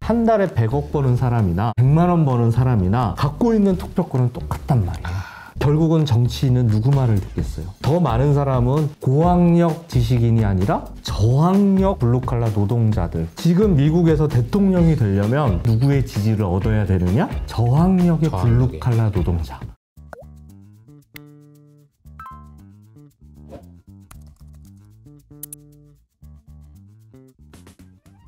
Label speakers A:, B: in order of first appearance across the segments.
A: 한 달에 100억 버는 사람이나 100만 원 버는 사람이나 갖고 있는 투표권은 똑같단 말이에요. 결국은 정치인은 누구 말을 듣겠어요? 더 많은 사람은 고학력 지식인이 아니라 저학력 블루칼라 노동자들. 지금 미국에서 대통령이 되려면 누구의 지지를 얻어야 되느냐? 저학력의 블루칼라 노동자.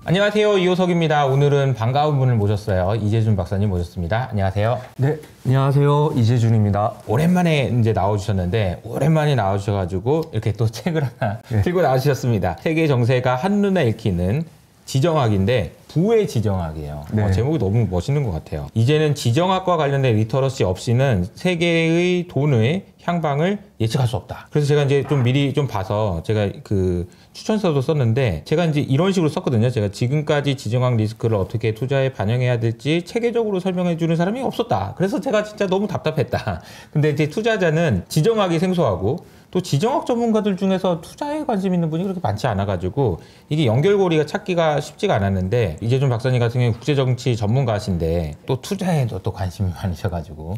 B: 안녕하세요, 이호석입니다. 오늘은 반가운 분을 모셨어요. 이재준 박사님 모셨습니다. 안녕하세요.
A: 네, 안녕하세요. 이재준입니다.
B: 오랜만에 이제 나와주셨는데, 오랜만에 나와주셔가지고 이렇게 또 책을 하나 들고 나와주셨습니다. 세계 정세가 한눈에 읽히는 지정학인데 부의 지정학이에요.
A: 네.
B: 제목이 너무 멋있는 것 같아요. 이제는 지정학과 관련된 리터러시 없이는 세계의 돈의 향방을 예측할 수 없다. 그래서 제가 이제 좀 미리 좀 봐서 제가 그 추천서도 썼는데, 제가 이제 이런 식으로 썼거든요. 제가 지금까지 지정학 리스크를 어떻게 투자에 반영해야 될지 체계적으로 설명해 주는 사람이 없었다. 그래서 제가 진짜 너무 답답했다. 근데 이제 투자자는 지정학이 생소하고 또 지정학 전문가들 중에서 투자에 관심 있는 분이 그렇게 많지 않아가지고 이게 연결고리가 찾기가 쉽지가 않았는데, 이재준 박사님 같은 경우는 국제정치 전문가신데 또 투자에도 또 관심이 많으셔가지고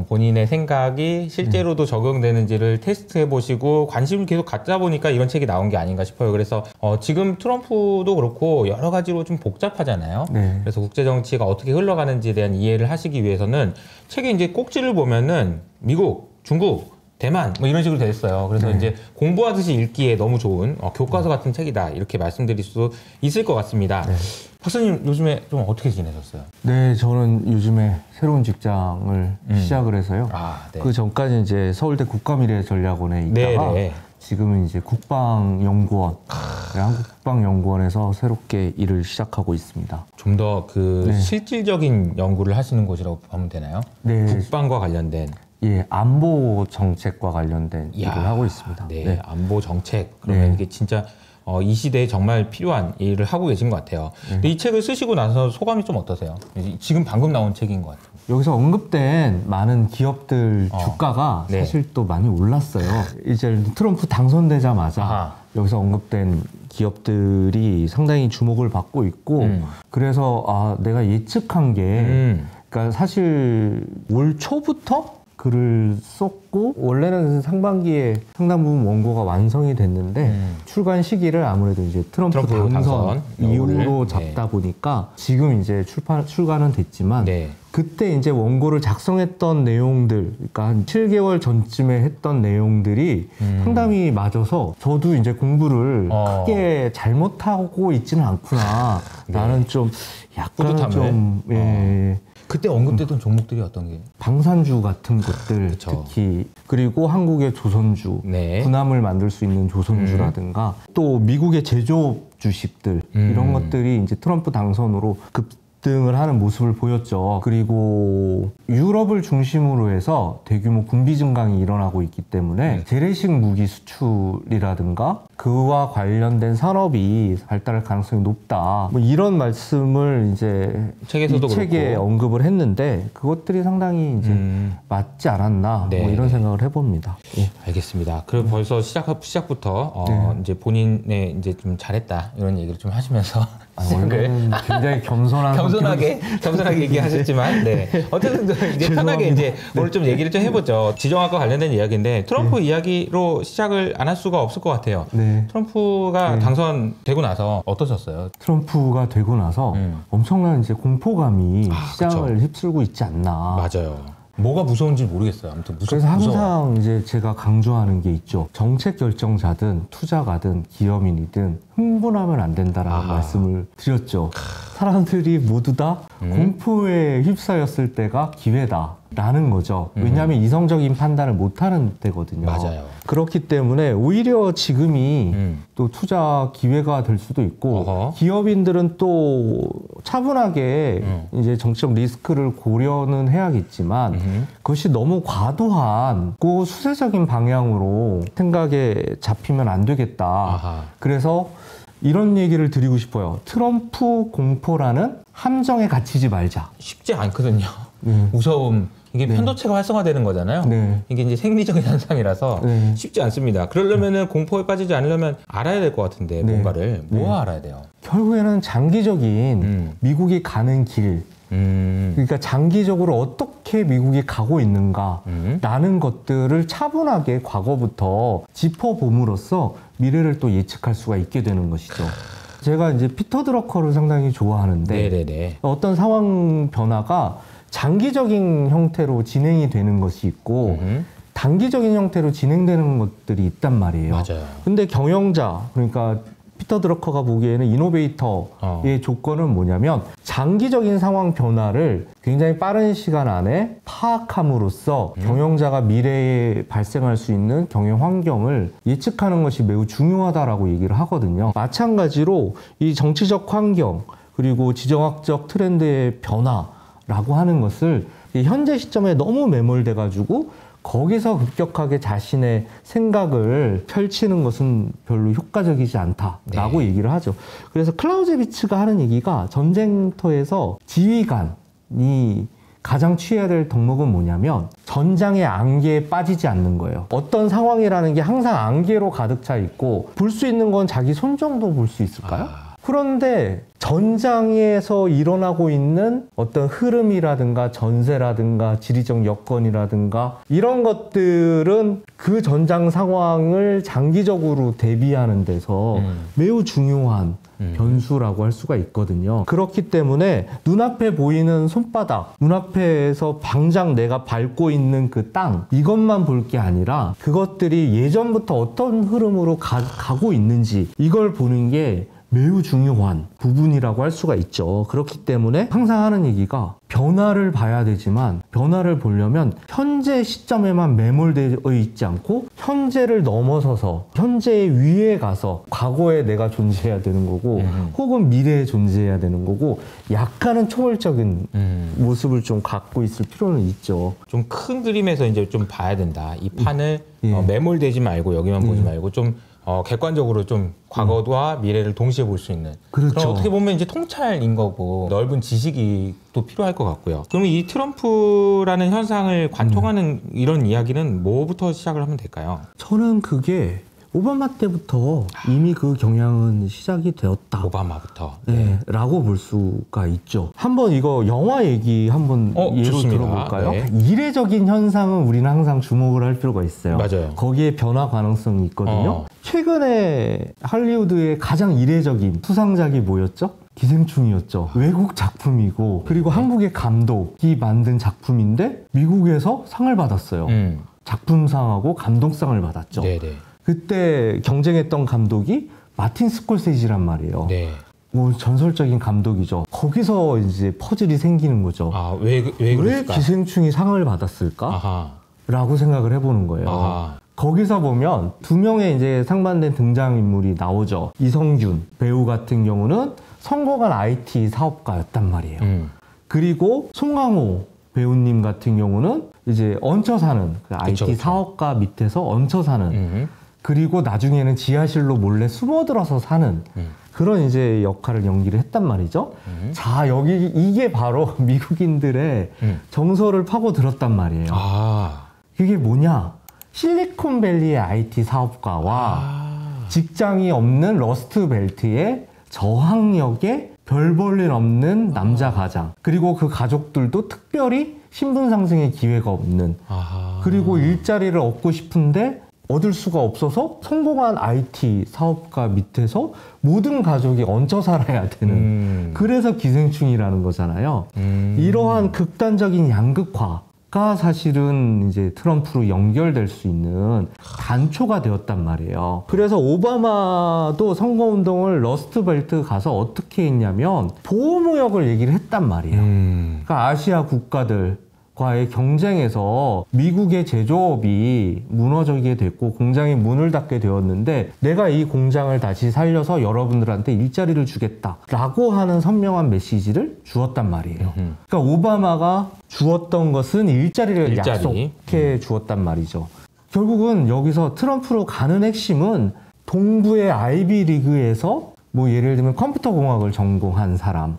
B: 본인의 생각이 실제로도 적용되는지를 테스트해 보시고 관심을 계속 갖다 보니까 이런 책이 나온 게 아닌가 싶어요. 그래서 지금 트럼프도 그렇고 여러 가지로 좀 복잡하잖아요. 그래서 국제정치가 어떻게 흘러가는지에 대한 이해를 하시기 위해서는 책의 이제 꼭지를 보면은 미국, 중국, 대만 뭐 이런 식으로 돼 있어요. 그래서 이제 공부하듯이 읽기에 너무 좋은 교과서 같은 책이다, 이렇게 말씀드릴 수 있을 것 같습니다. 박사님 요즘에 좀 어떻게 지내셨어요?
A: 네, 저는 요즘에 새로운 직장을 시작을 해서요. 그 전까지 이제 서울대 국가미래전략원에 있다가 지금은 이제 국방연구원, 한국국방연구원에서 새롭게 일을 시작하고 있습니다.
B: 좀 더 그 실질적인 연구를 하시는 곳이라고 보면 되나요?
A: 네.
B: 국방과 관련된.
A: 예, 안보 정책과 관련된 일을 하고 있습니다.
B: 네, 안보 정책. 그러면 이게 진짜 이 시대에 정말 필요한 일을 하고 계신 것 같아요. 근데 이 책을 쓰시고 나서 소감이 좀 어떠세요? 지금 방금 나온 책인 것 같아요.
A: 여기서 언급된 많은 기업들 주가가 사실 또 많이 올랐어요. 이제 트럼프 당선되자마자 여기서 언급된 기업들이 상당히 주목을 받고 있고, 그래서 내가 예측한 게 그러니까 사실 올 초부터 글을 썼고, 원래는 상반기에 상당 부분 원고가 완성이 됐는데 출간 시기를 아무래도 이제 트럼프 당선 이후로 잡다 보니까 지금 이제 출간은 됐지만 그때 이제 원고를 작성했던 내용들, 그러니까 한 7개월 전쯤에 했던 내용들이 상당히 맞아서 저도 이제 공부를 크게 잘못하고 있지는 않구나 라는 좀 약간 좀
B: 그때 언급됐던 종목들이 어떤 게?
A: 방산주 같은 것들 특히, 그리고 한국의 조선주, 군함을 만들 수 있는 조선주라든가 또 미국의 제조업 주식들, 이런 것들이 이제 트럼프 당선으로 급등을 하는 모습을 보였죠. 그리고 유럽을 중심으로 해서 대규모 군비 증강이 일어나고 있기 때문에 재래식 무기 수출이라든가 그와 관련된 산업이 발달할 가능성이 높다, 뭐 이런 말씀을 이제 이 책에 언급을 했는데 그것들이 상당히 이제 맞지 않았나, 뭐 이런 생각을 해봅니다.
B: 알겠습니다. 그럼 벌써 시작부터 이제 본인의 이제 좀 잘했다 이런 얘기를 좀 하시면서
A: 원래는 굉장히
B: 겸손하게 얘기하셨지만 어쨌든 이제 편하게 이제 오늘 좀 얘기를 좀 해보죠. 지정학과 관련된 이야기인데 트럼프 이야기로 시작을 안 할 수가 없을 것 같아요. 트럼프가 당선되고 나서 어떠셨어요?
A: 트럼프가 되고 나서 엄청난 이제 공포감이 시장을 휩쓸고 있지 않나.
B: 맞아요. 뭐가 무서운지 모르겠어요. 아무튼
A: 그래서 항상 이제 제가 강조하는 게 있죠. 정책 결정자든 투자가든 기업인이든 흥분하면 안 된다라는 말씀을 드렸죠. 사람들이 모두 다 공포에 휩싸였을 때가 기회다 라는 거죠. 왜냐하면 이성적인 판단을 못하는 때거든요.
B: 맞아요.
A: 그렇기 때문에 오히려 지금이 또 투자 기회가 될 수도 있고, 기업인들은 또 차분하게 이제 정치적 리스크를 고려는 해야겠지만 그것이 너무 과도한 그 수세적인 방향으로 생각에 잡히면 안 되겠다. 그래서 이런 얘기를 드리고 싶어요. 트럼프 공포라는 함정에 갇히지 말자.
B: 쉽지 않거든요. 무서움 이게
A: 네.
B: 편도체가 활성화되는 거잖아요.
A: 네.
B: 이게 이제 생리적인 현상이라서
A: 네.
B: 쉽지 않습니다. 그러려면은 공포에 빠지지 않으려면 알아야 될 것 같은데
A: 네.
B: 뭔가를 뭐
A: 네.
B: 알아야 돼요?
A: 결국에는 장기적인 미국이 가는 길, 그러니까 장기적으로 어떻게 미국이 가고 있는가라는 것들을 차분하게 과거부터 짚어봄으로써 미래를 또 예측할 수가 있게 되는 것이죠. 제가 이제 피터 드러커를 상당히 좋아하는데
B: 네네네.
A: 어떤 상황 변화가 장기적인 형태로 진행이 되는 것이 있고 단기적인 형태로 진행되는 것들이 있단 말이에요.
B: 맞아요.
A: 근데 경영자, 그러니까 피터 드러커가 보기에는 이노베이터의 조건은 뭐냐면 장기적인 상황 변화를 굉장히 빠른 시간 안에 파악함으로써 경영자가 미래에 발생할 수 있는 경영 환경을 예측하는 것이 매우 중요하다라고 얘기를 하거든요. 마찬가지로 이 정치적 환경 그리고 지정학적 트렌드의 변화라고 하는 것을 현재 시점에 너무 매몰돼 가지고 거기서 급격하게 자신의 생각을 펼치는 것은 별로 효과적이지 않다라고
B: 네.
A: 얘기를 하죠. 그래서 클라우제비츠가 하는 얘기가 전쟁터에서 지휘관이 가장 취해야 될 덕목은 뭐냐면 전장의 안개에 빠지지 않는 거예요. 어떤 상황이라는 게 항상 안개로 가득 차 있고 볼 수 있는 건 자기 손 정도 볼 수 있을까요? 그런데 전장에서 일어나고 있는 어떤 흐름이라든가 전세라든가 지리적 여건이라든가 이런 것들은 그 전장 상황을 장기적으로 대비하는 데서 매우 중요한 변수라고 할 수가 있거든요. 그렇기 때문에 눈앞에 보이는 손바닥, 눈앞에서 당장 내가 밟고 있는 그 땅, 이것만 볼 게 아니라 그것들이 예전부터 어떤 흐름으로 가고 있는지 이걸 보는 게 매우 중요한 부분이라고 할 수가 있죠. 그렇기 때문에 항상 하는 얘기가 변화를 봐야 되지만 변화를 보려면 현재 시점에만 매몰되어 있지 않고 현재를 넘어서서 현재의 위에 가서 과거에 내가 존재해야 되는 거고 혹은 미래에 존재해야 되는 거고 약간은 초월적인 모습을 좀 갖고 있을 필요는 있죠.
B: 좀 큰 그림에서 이제 좀 봐야 된다. 이 판을
A: 예.
B: 매몰되지 말고 여기만 보지 말고 좀 객관적으로 좀 과거와 미래를 동시에 볼 수 있는.
A: 그렇죠.
B: 그럼 어떻게 보면 이제 통찰인 거고 넓은 지식이 또 필요할 것 같고요. 그러면 이 트럼프라는 현상을 관통하는 이런 이야기는 뭐부터 시작을 하면 될까요?
A: 저는 그게 오바마 때부터 이미 그 경향은 시작이 되었다.
B: 오바마부터.
A: 네, 라고 볼 수가 있죠. 한번 이거 영화 얘기 한번 예로
B: 좋습니다.
A: 들어볼까요?
B: 네.
A: 이례적인 현상은 우리는 항상 주목을 할 필요가 있어요.
B: 맞아요.
A: 거기에 변화 가능성이 있거든요. 최근에 할리우드의 가장 이례적인 수상작이 뭐였죠? 기생충이었죠. 외국 작품이고 그리고 한국의 감독이 만든 작품인데 미국에서 상을 받았어요. 작품상하고 감독상을 받았죠.
B: 네네.
A: 그때 경쟁했던 감독이 마틴 스콜세지란 말이에요.
B: 네.
A: 뭐 전설적인 감독이죠. 거기서 이제 퍼즐이 생기는 거죠.
B: 아, 왜 그랬을까?
A: 기생충이 상을 받았을까?
B: 아하.
A: 라고 생각을 해보는 거예요.
B: 아하.
A: 거기서 보면 두 명의 이제 상반된 등장인물이 나오죠. 이성균 배우 같은 경우는 성공한 IT 사업가였단 말이에요. 그리고 송강호 배우님 같은 경우는 이제 얹혀 사는 그 IT
B: 그쵸.
A: 사업가 밑에서 얹혀 사는 그리고 나중에는 지하실로 몰래 숨어들어서 사는 그런 이제 역할을 연기를 했단 말이죠. 자, 여기 이게 바로 미국인들의 정서를 파고들었단 말이에요.
B: 아.
A: 그게 뭐냐? 실리콘밸리의 IT 사업가와 직장이 없는 러스트벨트의 저항력에 별 볼 일 없는 남자 가장, 그리고 그 가족들도 특별히 신분 상승의 기회가 없는, 그리고 일자리를 얻고 싶은데 얻을 수가 없어서 성공한 IT 사업가 밑에서 모든 가족이 얹혀 살아야 되는, 그래서 기생충이라는 거잖아요. 이러한 극단적인 양극화가 사실은 이제 트럼프로 연결될 수 있는 단초가 되었단 말이에요. 그래서 오바마도 선거운동을 러스트벨트 가서 어떻게 했냐면 보호무역을 얘기를 했단 말이에요. 그러니까 아시아 국가들과의 경쟁에서 미국의 제조업이 무너지게 됐고 공장이 문을 닫게 되었는데 내가 이 공장을 다시 살려서 여러분들한테 일자리를 주겠다라고 하는 선명한 메시지를 주었단 말이에요. 그러니까 오바마가 주었던 것은 일자리를 약속해 주었단 말이죠. 결국은 여기서 트럼프로 가는 핵심은 동부의 아이비리그에서 뭐 예를 들면 컴퓨터 공학을 전공한 사람,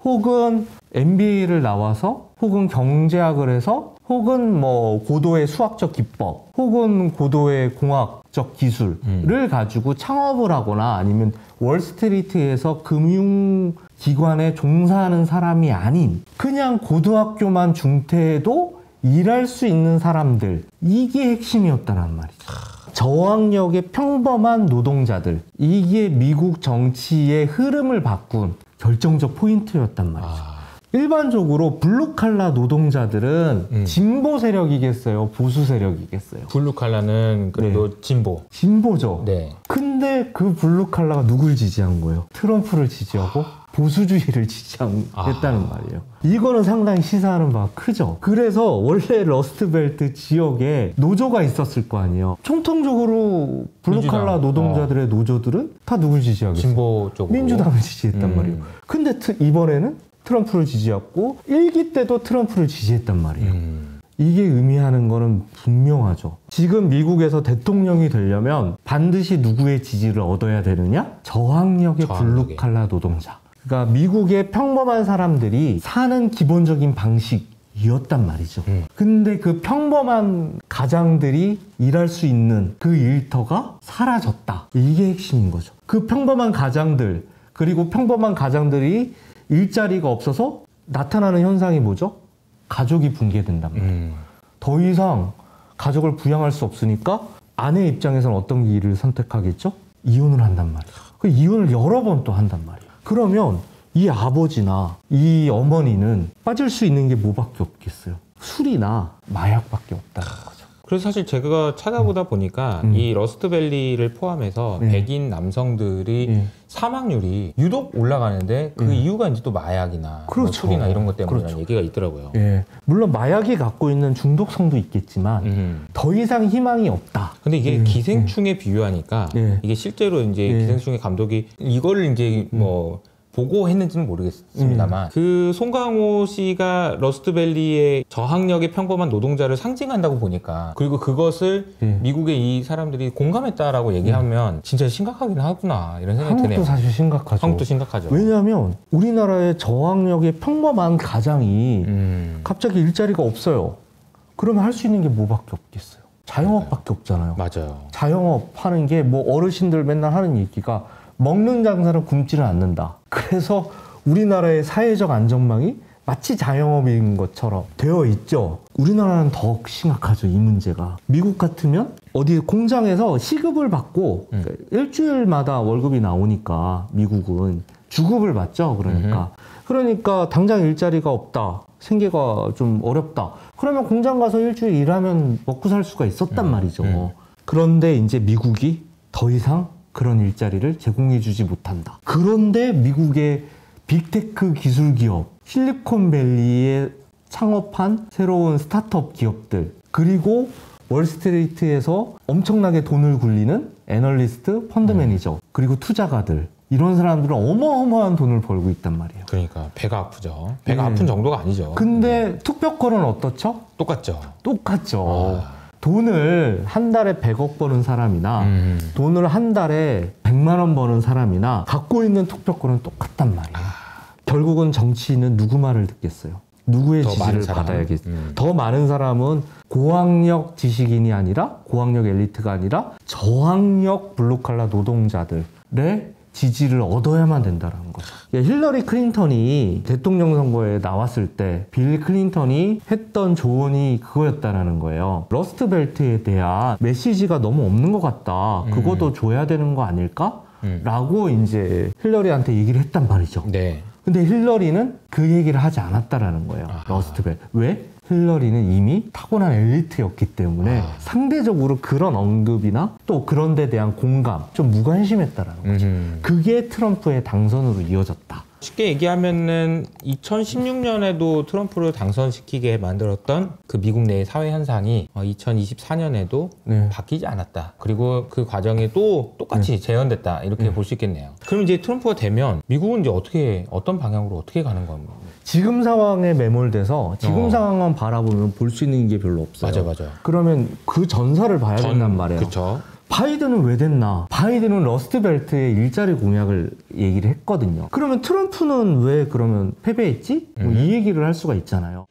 A: 혹은 MBA를 나와서 혹은 경제학을 해서 혹은 뭐 고도의 수학적 기법, 혹은 고도의 공학적 기술을 가지고 창업을 하거나 아니면 월스트리트에서 금융기관에 종사하는 사람이 아닌 그냥 고등학교만 중퇴해도 일할 수 있는 사람들, 이게 핵심이었다는 말이죠. 저항력의 평범한 노동자들, 이게 미국 정치의 흐름을 바꾼 결정적 포인트였단 말이죠. 일반적으로 블루칼라 노동자들은 진보 세력이겠어요? 보수 세력이겠어요?
B: 블루칼라는 그래도 네.
A: 진보죠.
B: 네.
A: 근데 그 블루칼라가 누굴 지지한 거예요? 트럼프를 지지하고 보수주의를 지지했다는 말이에요. 이거는 상당히 시사하는 바가 크죠. 그래서 원래 러스트벨트 지역에 노조가 있었을 거 아니에요. 총통적으로 블루칼라 노동자들의 노조들은 다 누굴 지지하겠어요?
B: 진보 쪽으로.
A: 민주당을 지지했단 말이에요. 근데 이번에는 트럼프를 지지했고 1기 때도 트럼프를 지지했단 말이에요. 이게 의미하는 거는 분명하죠. 지금 미국에서 대통령이 되려면 반드시 누구의 지지를 얻어야 되느냐? 저항력의 블루칼라 노동자. 그러니까 미국의 평범한 사람들이 사는 기본적인 방식이었단 말이죠. 근데 그 평범한 가장들이 일할 수 있는 그 일터가 사라졌다. 이게 핵심인 거죠. 그 평범한 가장들, 그리고 평범한 가장들이 일자리가 없어서 나타나는 현상이 뭐죠? 가족이 붕괴된단 말이에요. 더 이상 가족을 부양할 수 없으니까 아내 입장에서는 어떤 길을 선택하겠죠? 이혼을 한단 말이에요. 그 이혼을 여러 번 또 한단 말이에요. 그러면 이 아버지나 이 어머니는 빠질 수 있는 게 뭐밖에 없겠어요? 술이나 마약밖에 없다는 거죠.
B: 그래서 사실 제가 찾아보다 보니까 이 러스트밸리를 포함해서 백인 남성들이 사망률이 유독 올라가는데 그 이유가 이제 또 마약이나
A: 그렇죠.
B: 뭐 술이나 이런 것 때문이라는 얘기가 있더라고요.
A: 물론 마약이 갖고 있는 중독성도 있겠지만 더 이상 희망이 없다.
B: 근데 이게 기생충에 비유하니까 이게 실제로 이제 기생충의 감독이 이거를 이제 뭐 보고했는지는 모르겠습니다만 그 송강호 씨가 러스트밸리의 저항력의 평범한 노동자를 상징한다고 보니까, 그리고 그것을 미국의 이 사람들이 공감했다라고 얘기하면 진짜 심각하긴 하구나 이런 생각이 드네요.
A: 한국도 사실 심각하죠.
B: 한국도 심각하죠.
A: 왜냐하면 우리나라의 저항력의 평범한 가장이 갑자기 일자리가 없어요. 그러면 할 수 있는 게 뭐밖에 없겠어요? 자영업밖에 없잖아요.
B: 맞아요.
A: 자영업 하는 게 뭐 어르신들 맨날 하는 얘기가 먹는 장사는 굶지는 않는다. 그래서 우리나라의 사회적 안전망이 마치 자영업인 것처럼 되어 있죠. 우리나라는 더 심각하죠, 이 문제가. 미국 같으면 어디 공장에서 시급을 받고 일주일마다 월급이 나오니까 미국은 주급을 받죠. 그러니까 당장 일자리가 없다. 생계가 좀 어렵다. 그러면 공장 가서 일주일 일하면 먹고 살 수가 있었단 말이죠. 그런데 이제 미국이 더 이상 그런 일자리를 제공해주지 못한다. 그런데 미국의 빅테크 기술 기업, 실리콘밸리에 창업한 새로운 스타트업 기업들, 그리고 월스트리트에서 엄청나게 돈을 굴리는 애널리스트, 펀드 매니저, 그리고 투자가들, 이런 사람들은 어마어마한 돈을 벌고 있단 말이에요.
B: 그러니까 배가 아프죠. 배가 아픈 정도가 아니죠.
A: 근데 투표권은 어떻죠? 똑같죠. 돈을 한 달에 100억 버는 사람이나 돈을 한 달에 100만 원 버는 사람이나 갖고 있는 투표권은 똑같단 말이에요. 결국은 정치인은 누구 말을 듣겠어요? 누구의 지지를 받아야겠어요? 더 많은 사람은 고학력 지식인이 아니라, 고학력 엘리트가 아니라 저학력 블루칼라 노동자들의 지지를 얻어야만 된다는 거죠. 힐러리 클린턴이 대통령 선거에 나왔을 때 빌 클린턴이 했던 조언이 그거였다는 거예요. 러스트벨트에 대한 메시지가 너무 없는 것 같다. 그것도 줘야 되는 거 아닐까? 라고 이제 힐러리한테 얘기를 했단 말이죠.
B: 네.
A: 근데 힐러리는 그 얘기를 하지 않았다라는 거예요. 러스트벨트. 왜? 힐러리는 이미 타고난 엘리트였기 때문에 상대적으로 그런 언급이나 또 그런 데 대한 공감, 좀 무관심했다라는 거죠. 그게 트럼프의 당선으로 이어졌다.
B: 쉽게 얘기하면은 2016년에도 트럼프를 당선시키게 만들었던 그 미국 내의 사회 현상이 2024년에도 바뀌지 않았다. 그리고 그 과정이 또 똑같이 재현됐다. 이렇게 볼 수 있겠네요. 그럼 이제 트럼프가 되면 미국은 이제 어떤 방향으로 어떻게 가는 겁니까?
A: 지금 상황에 매몰돼서 지금 상황만 바라보면 볼 수 있는 게 별로 없어요.
B: 맞아요.
A: 그러면 그 전사를 봐야 된단 말이에요.
B: 그쵸.
A: 바이든은 왜 됐나? 바이든은 러스트벨트의 일자리 공약을 얘기를 했거든요. 그러면 트럼프는 왜 그러면 패배했지? 이 얘기를 할 수가 있잖아요.